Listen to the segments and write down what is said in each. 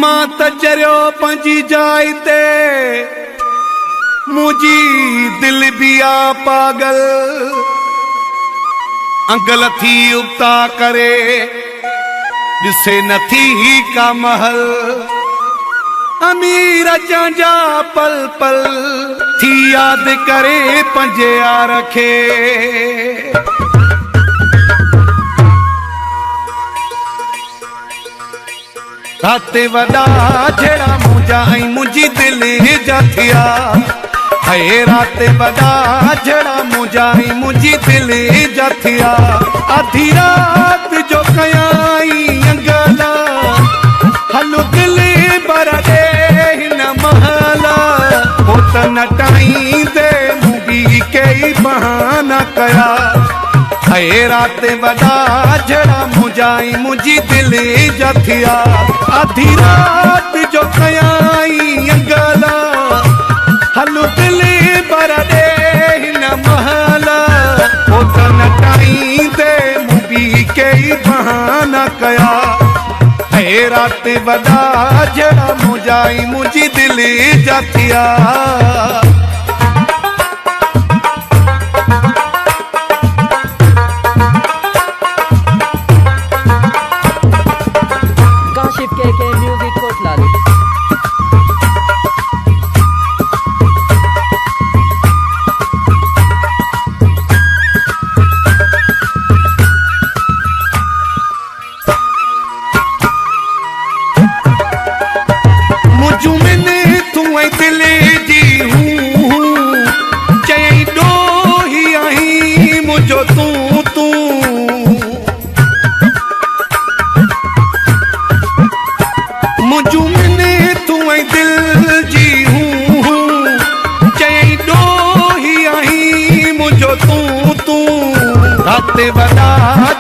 मां त चरियो पंहिंजी जाइ ते मुंहिंजी दिल भी आ पागल अंगल थी उबता करे ॾिसे नथी ही का महल अमीर जा पल पल थी याद करे पंहिंजे यार खे राते वॾा जहिड़ा मुंहिंजा ऐं मुंहिंजी दिलि जा थिया हे राते वॾा जहिड़ा मुंहिंजा ऐं मुंहिंजी दिलि जा थिया अधी राति जो कयाई अंगला हलो दिलि बर ॾे हिन महल हो त नटाईंदे मूं बि कई बहाना कया हे राते वॾा जहिड़ा मुंहिंजा ऐं मुंहिंजी दिलि जा थिया अधी राति जो कयाई अंगला हलो दिलि बर ॾे हिन महल हो त नटाईंदे मूं बि कई बहाना कया हे राते वॾा जहिड़ा मुंहिंजा ऐं मुंहिंजी दिलि जा थिया राते वॾा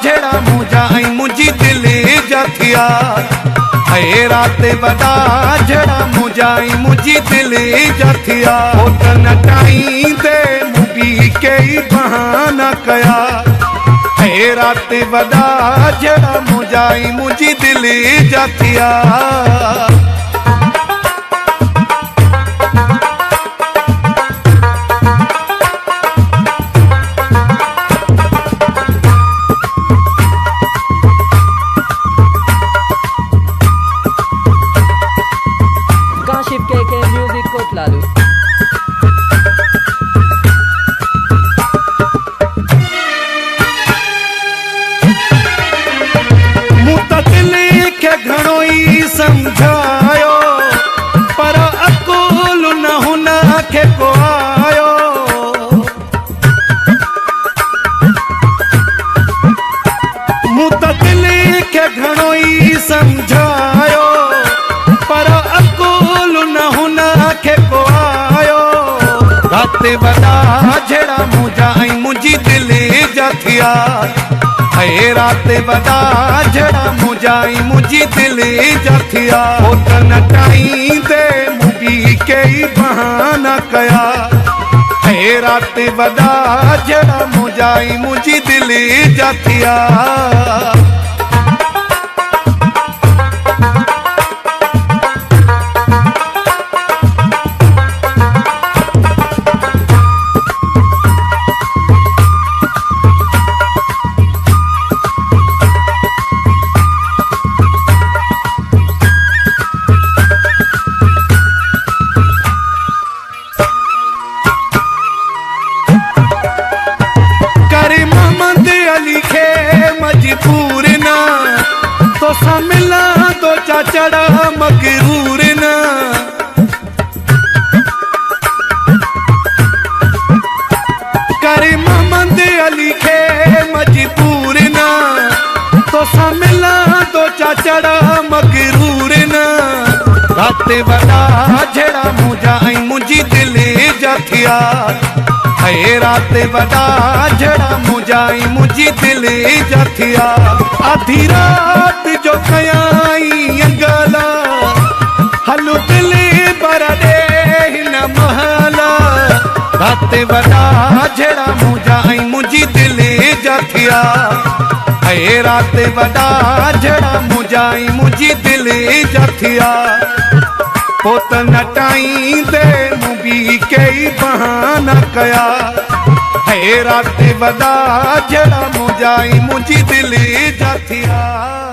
जहिड़ा मुंहिंजा ऐं मुंहिंजी दिलि जा थिया हे राते वॾा जहिड़ा मुंहिंजा ऐं मुंहिंजी दिलि जा थिया हो त नटाईंदे मूं बि कई बहाना कया हे राते वॾा जहिड़ा मुंहिंजा ऐं मुंहिंजी दिलि जा थिया समझायो पर अकुल न हुन खे को आयो मूं त दिलि खे घणो ई समझायो पर अकुल न हुन खे को आयो राते वॾा जहिड़ा मुंहिंजा ऐं मुंहिंजी दिलि जा थिया हे राते वॾा जहिड़ा मुंहिंजा ऐं मुंहिंजी दिलि जा थिया हो त नटाईंदे मूं बि कई बहाना कया हे राते वॾा जहिड़ा मुंहिंजा ऐं मुंहिंजी दिलि जा थिया मजबूर न तो सा मिला तो चाचड़ा मगरूर न करे मोहम्मद अली के मजबूर न तो सा मिला तो चाचड़ा मगरूर न राते वॾा जहिड़ा मुंहिंजा ऐं मुंहिंजी दिलि जा थिया हे राते वॾा जहिड़ा मुंहिंजा ऐं मुंहिंजी दिलि जा थिया अधी राति जो कयाई अंगला हलो दिलि बर ॾे हिन महल राते वॾा जहिड़ा मुंहिंजा ऐं मुंहिंजी दिलि जा थिया है रात वॾा जड़ा मुंहिंजाई मुंहिंजी दिलि जा थिया पोत नटाईंदे मूं बि कई बहाना कया है रात वॾा जड़ा मुंहिंजाई मुंहिंजी दिलि जा थिया।